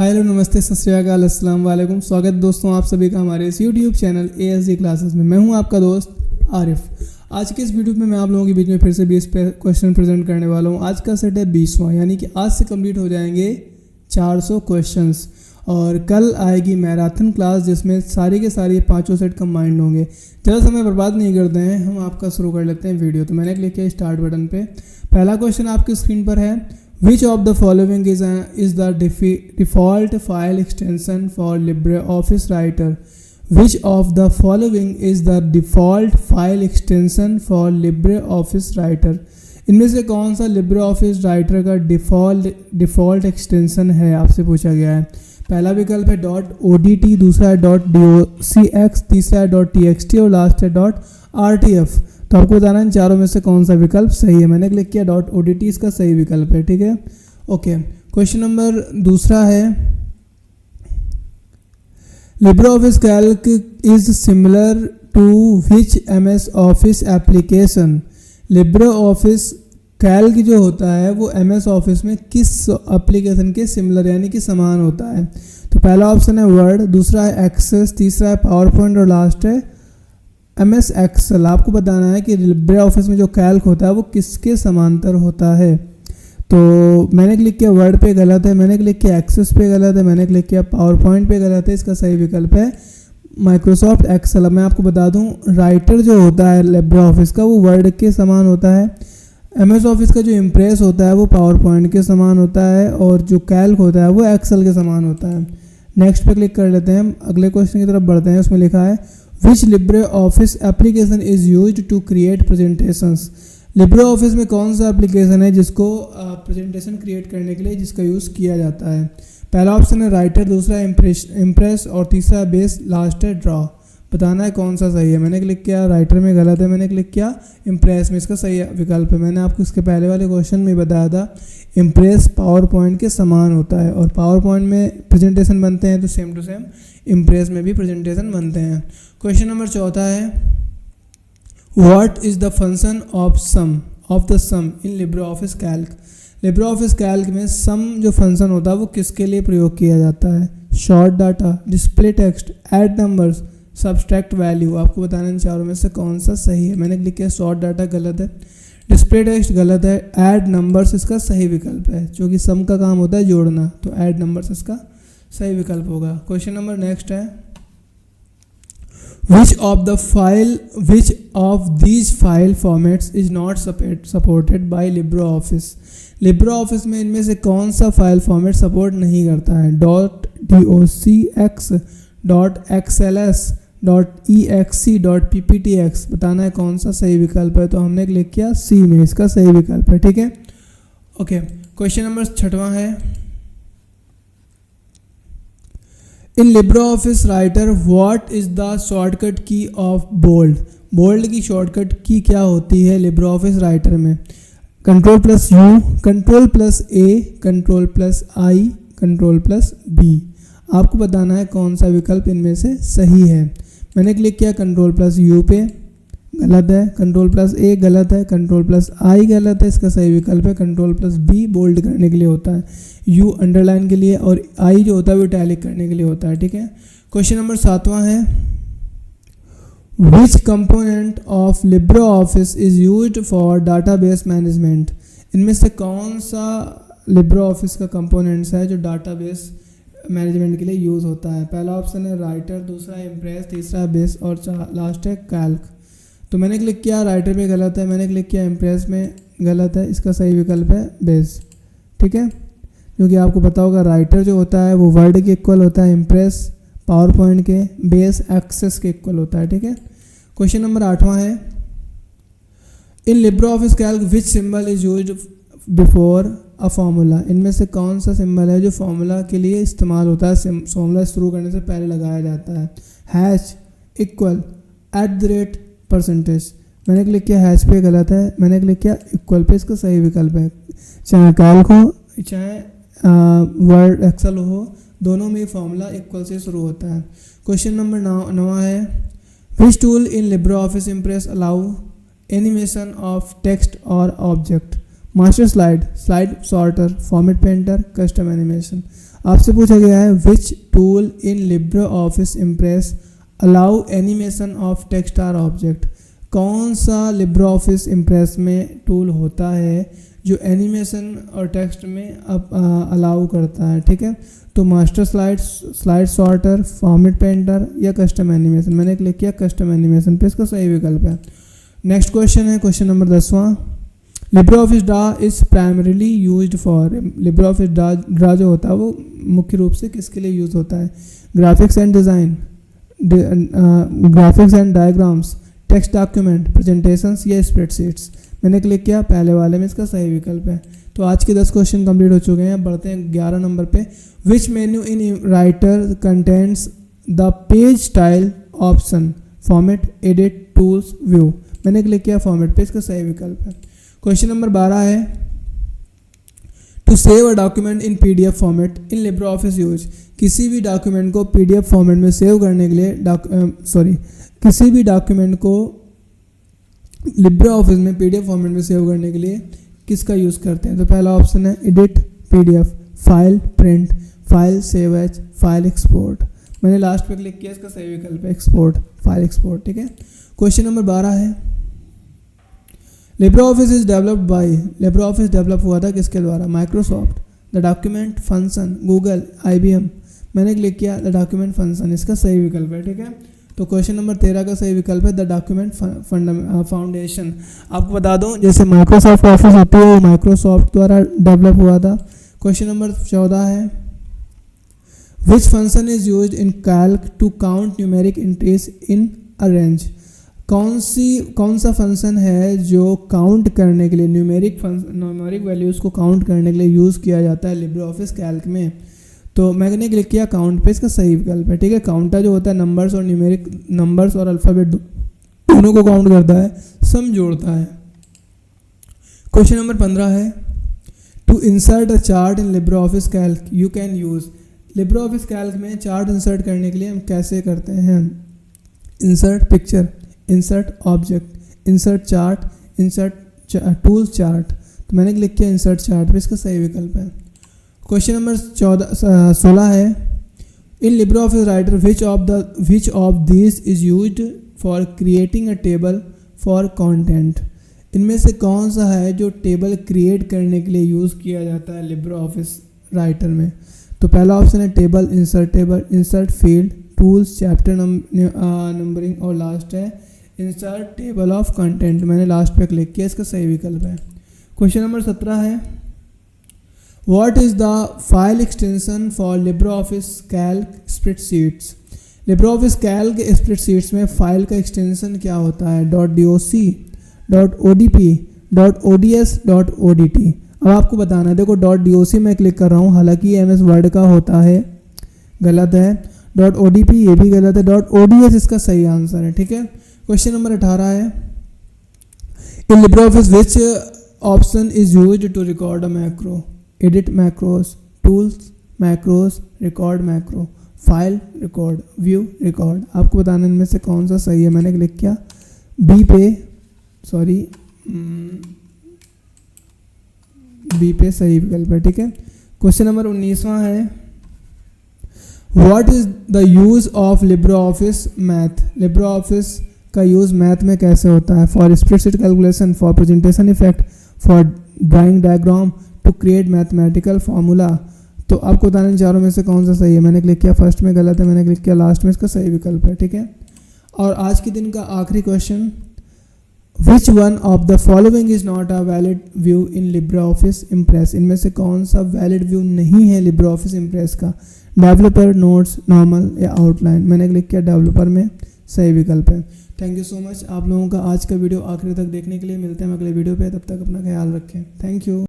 Hello नमस्ते सत श्री अकाल अस्सलाम वालेकुम। स्वागत दोस्तों आप सभी का हमारे इस यूट्यूब चैनल ASD क्लासेस में। मैं हूं आपका दोस्त आरिफ। आज के इस वीडियो में मैं आप लोगों के बीच में फिर से 20 क्वेश्चन प्रेजेंट करने वाला हूं। आज का सेट है 20वां, यानी कि आज से कंप्लीट हो जाएंगे 400 क्वेश्चंस और कल आएगी मैराथन क्लास जिसमें सारी के सारी पाँचों सेट कंबाइंड होंगे। ज़्यादा समय बर्बाद नहीं करते हैं, हम आपका शुरू कर लेते हैं वीडियो। तो मैंने क्लिक किया स्टार्ट बटन पे। पहला क्वेश्चन आपकी स्क्रीन पर है, Which of the following is the default file extension for LibreOffice Writer? Which of the following is the default file extension for LibreOffice Writer? इनमें से कौन सा LibreOffice Writer का डिफ़ॉल्ट एक्सटेंशन है, आपसे पूछा गया है। पहला विकल्प है .odt, दूसरा है .docx, तीसरा है .txt और लास्ट है .rtf। तो आपको बताना है इन चारों में से कौन सा विकल्प सही है। मैंने क्लिक किया .odt इसका सही विकल्प है, ठीक है। ओके, क्वेश्चन नंबर दूसरा है, LibreOffice Calc is similar to which MS Office application? LibreOffice Calc जो होता है वो MS Office में किस एप्लीकेशन के सिमिलर यानी कि समान होता है? तो पहला ऑप्शन है वर्ड, दूसरा है एक्सेस, तीसरा है पावरपॉइंट और लास्ट है MS Excel। आपको बताना है कि LibreOffice में जो कैल्क होता है वो किसके समांतर होता है। तो मैंने क्लिक किया वर्ड पे, गलत है। मैंने क्लिक किया एक्सेस पे, गलत है। मैंने क्लिक किया पावरपॉइंट पे, गलत है। इसका सही विकल्प है माइक्रोसॉफ्ट एक्सेल। अब मैं आपको बता दूं, राइटर जो होता है LibreOffice का वो वर्ड के समान होता है। MS Office का जो इम्प्रेस होता है वो पावरपॉइंट के समान होता है और जो कैल्क होता है वो एक्सेल के समान होता है। नेक्स्ट पे क्लिक कर लेते हैं हम, अगले क्वेश्चन की तरफ बढ़ते हैं। उसमें लिखा है Which LibreOffice application is used to create presentations? LibreOffice में कौन सा एप्लीकेशन है जिसको प्रेजेंटेशन क्रिएट करने के लिए जिसका यूज़ किया जाता है? पहला ऑप्शन है राइटर, दूसरा है इम्प्रेस और तीसरा है बेस, लास्ट है ड्रॉ। बताना है कौन सा सही है। मैंने क्लिक किया राइटर में, गलत है। मैंने क्लिक किया इम्प्रेस में, इसका सही विकल्प है। मैंने आपको इसके पहले वाले क्वेश्चन में बताया था इम्प्रेस पावर पॉइंट के समान होता है और पावर पॉइंट में प्रेजेंटेशन बनते हैं तो सेम टू सेम इम्प्रेस में भी प्रेजेंटेशन बनते हैं। क्वेश्चन नंबर चौथा है, what is the function of the sum in LibreOffice Calc? LibreOffice Calc में सम जो फंक्शन होता है वो किसके लिए प्रयोग किया जाता है? Short data, display text, add numbers, subtract value. आपको बताना इन चारों में से कौन सा सही है। मैंने क्लिक किया शॉर्ट डाटा, गलत है। डिस्प्ले टेक्स्ट गलत है। ऐड नंबर्स इसका सही विकल्प है, क्योंकि सम का काम होता है जोड़ना, तो ऐड नंबर्स इसका सही विकल्प होगा। क्वेश्चन नंबर नेक्स्ट है, Which of these file formats is not supported by LibreOffice? LibreOffice में इनमें से कौन सा फाइल फॉर्मेट सपोर्ट नहीं करता है? .docx, .xls, .exe, .pptx। बताना है कौन सा सही विकल्प है। तो हमने क्लिक किया C में, इसका सही विकल्प है, ठीक है। ओके, क्वेश्चन नंबर 6वां है, in LibreOffice Writer what is the shortcut key of bold? Bold की शॉर्टकट की क्या होती है LibreOffice Writer में? Ctrl+U, Ctrl+A, Ctrl+I, Ctrl+B। आपको बताना है कौन सा विकल्प इनमें से सही है। मैंने क्लिक किया Ctrl+U पे, गलत है। Ctrl+A गलत है। Ctrl+I गलत है। इसका सही विकल्प है Ctrl+B, बोल्ड करने के लिए होता है, U अंडरलाइन के लिए और I जो होता है वो इटैलिक करने के लिए होता है, ठीक है। क्वेश्चन नंबर 7वां है, विच component of LibreOffice is used for database management? इनमें से कौन सा LibreOffice का कंपोनेंट्स है जो डाटाबेस मैनेजमेंट के लिए यूज़ होता है? पहला ऑप्शन है राइटर, दूसरा है इम्प्रेस, तीसरा है बेस और लास्ट है कैल्क। तो मैंने क्लिक किया राइटर में, गलत है। मैंने क्लिक किया इम्प्रेस में, गलत है। इसका सही विकल्प है बेस, ठीक है। क्योंकि आपको पता होगा राइटर जो होता है वो वर्ड के इक्वल होता है, इम्प्रेस पावर पॉइंट के, बेस एक्सेस के इक्वल होता है, ठीक है। क्वेश्चन नंबर 8वां है, in LibreOffice Calc which symbol is used before a formula? इनमें से कौन सा सिंबल है जो फार्मूला के लिए इस्तेमाल होता है, फार्मूला शुरू करने से पहले लगाया जाता है? Hash, equal, @ percentage. मैंने क्लिक किया हैश पे, गलत है। मैंने क्लिक किया इक्वल पे, इसका सही विकल्प है। चाहे कैल्क हो चाहे वर्ड एक्सेल हो, दोनों में फार्मूला इक्वल से शुरू होता है। क्वेश्चन नंबर 9 है, which tool in LibreOffice Impress allow animation of text और object? Master slide, slide sorter, format painter, custom animation. आपसे पूछा गया है which tool in LibreOffice Impress allow animation of text or object. कौन सा LibreOffice Impress में tool होता है जो एनिमेशन और टेक्स्ट में अलाउ करता है, ठीक है। तो master slide sorter, format painter या कस्टम एनिमेशन। मैंने क्लिक किया कस्टम एनिमेशन पे, इसका सही विकल्प है। नेक्स्ट क्वेश्चन है क्वेश्चन नंबर 10वां। LibreOffice Draw is primarily used for. LibreOffice Draw जो होता है वो मुख्य रूप से किसके लिए यूज़ होता है? Graphics and design, graphics and diagrams, text document, presentations या स्प्रेडशीट्स। मैंने क्लिक किया पहले वाले में, इसका सही विकल्प है। तो आज के 10 क्वेश्चन कंप्लीट हो चुके हैं। बढ़ते हैं 11 नंबर पे। Which menu in Writer contents the page style option? Format, edit, tools, view. मैंने क्लिक किया फॉर्मेट पे, इसका सही विकल्प है। क्वेश्चन नंबर 12 है to save a document in PDF format in LibreOffice use. किसी भी डॉक्यूमेंट को पीडीएफ फॉर्मेट में सेव करने के लिए किसी भी डॉक्यूमेंट को लिब्रे ऑफिस में पीडीएफ फॉर्मेट में सेव करने के लिए किसका यूज़ करते हैं? तो पहला ऑप्शन है edit PDF, file print, file save as, file export. मैंने लास्ट पे क्लिक किया, इसका सही विकल्प है एक्सपोर्ट, फाइल एक्सपोर्ट, ठीक है। क्वेश्चन नंबर 12 है Libre office is developed by. Libre office develop हुआ था किसके द्वारा? Microsoft, the document function, Google, IBM। मैंने क्लिक किया द डॉक्यूमेंट फंक्शन, इसका सही विकल्प है, ठीक है। तो क्वेश्चन नंबर 13 का सही विकल्प है द डॉक्यूमेंट फाउंडेशन। आपको बता दूं जैसे माइक्रोसॉफ्ट ऑफिस होती है वो माइक्रोसॉफ्ट द्वारा डेवलप हुआ था। क्वेश्चन नंबर 14 है which function is used in Calc to count numeric entries in a range. कौन सा फंक्शन है जो काउंट करने के लिए न्यूमेरिक वैल्यूज़ को काउंट करने के लिए यूज़ किया जाता है लिब्रे ऑफिस कैल्क में? तो मैंने क्लिक किया काउंट पे, इसका सही विकल्प है, ठीक है। काउंटर जो होता है नंबर्स और अल्फ़ाबेट दोनों को काउंट करता है, सम जोड़ता है। क्वेश्चन नंबर 15 है to insert a chart in LibreOffice Calc you can use. LibreOffice Calc में चार्ट इंसर्ट करने के लिए हम कैसे करते हैं? Insert picture, insert object, insert chart, insert tool chart. तो मैंने क्लिक किया इंसर्ट चार्ट पे, इसका सही विकल्प है। क्वेश्चन नंबर 16 है in Libre office writer which of this is used for creating a table for content. इनमें से कौन सा है जो टेबल क्रिएट करने के लिए यूज़ किया जाता है लिब्रे ऑफिस राइटर में? तो पहला ऑप्शन है table, insert field, tools, chapter numbering और लास्ट है इंसर्ट टेबल ऑफ कंटेंट। मैंने लास्ट पे क्लिक किया, इसका सही विकल्प है। क्वेश्चन नंबर 17 है what is the file extension for LibreOffice Calc spreadsheets. Libre office Calc spreadsheets में फाइल का एक्सटेंशन क्या होता है? .doc, .odp, .ods, .odt। अब आपको बताना है, देखो .doc मैं क्लिक कर रहा हूँ, हालांकि MS वर्ड का होता है, गलत है। .odp ये भी गलत है, .ods इसका सही आंसर है, ठीक है। क्वेश्चन नंबर 18 है in LibreOffice which option is used to record a macro? Edit macros, tools macros, record macro, file record, view record. आपको बताना इनमें से कौन सा सही है। मैंने क्लिक किया बी पे सही विकल्प है, ठीक है। क्वेश्चन नंबर 19वां है what is the use of LibreOffice Math. LibreOffice का यूज़ मैथ में कैसे होता है? For spreadsheet calculation, for presentation effect, for drawing diagram, to create mathematical formula. तो आपको बताना इन चारों में से कौन सा सही है। मैंने क्लिक किया फर्स्ट में, गलत है। मैंने क्लिक किया लास्ट में, इसका सही विकल्प है, ठीक है। और आज के दिन का आखिरी question which one of the following is not a valid view in LibreOffice impress. इनमें से कौन सा वैलिड व्यू नहीं है लिब्रे ऑफिस इम्प्रेस का? डेवलपर, नोट्स, नॉर्मल या आउटलाइन। मैंने क्लिक किया डेवलपर में, सही विकल्प है। थैंक यू सो मच आप लोगों का आज का वीडियो आखिर तक देखने के लिए। मिलते हैं अगले वीडियो पे, तब तक अपना ख्याल रखें। Thank you.